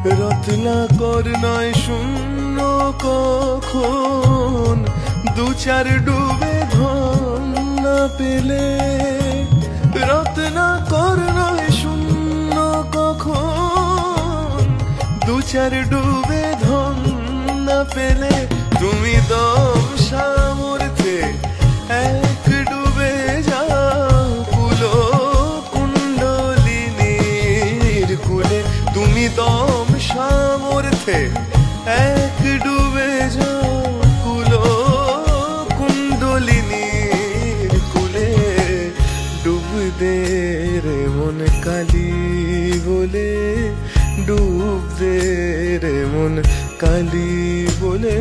রত্নাকর নয় শূন্য কখন, দু চার ডুবে ধন না পেলে। রত্নাকর নয় শূন্য কখন, দু চার ডুবে ধন না পেলে। তুমি দম সামর্থ্যে এক ডুবে যাও কুলো কুণ্ডলিনীর কুলে। তুমি দম সামর্থ্যে এক ডুবে যাও কুলো কুণ্ডলিনীর কুলে। ডুব দে রে মন কালী বলে, ডুব দে রে মন কালী বলে।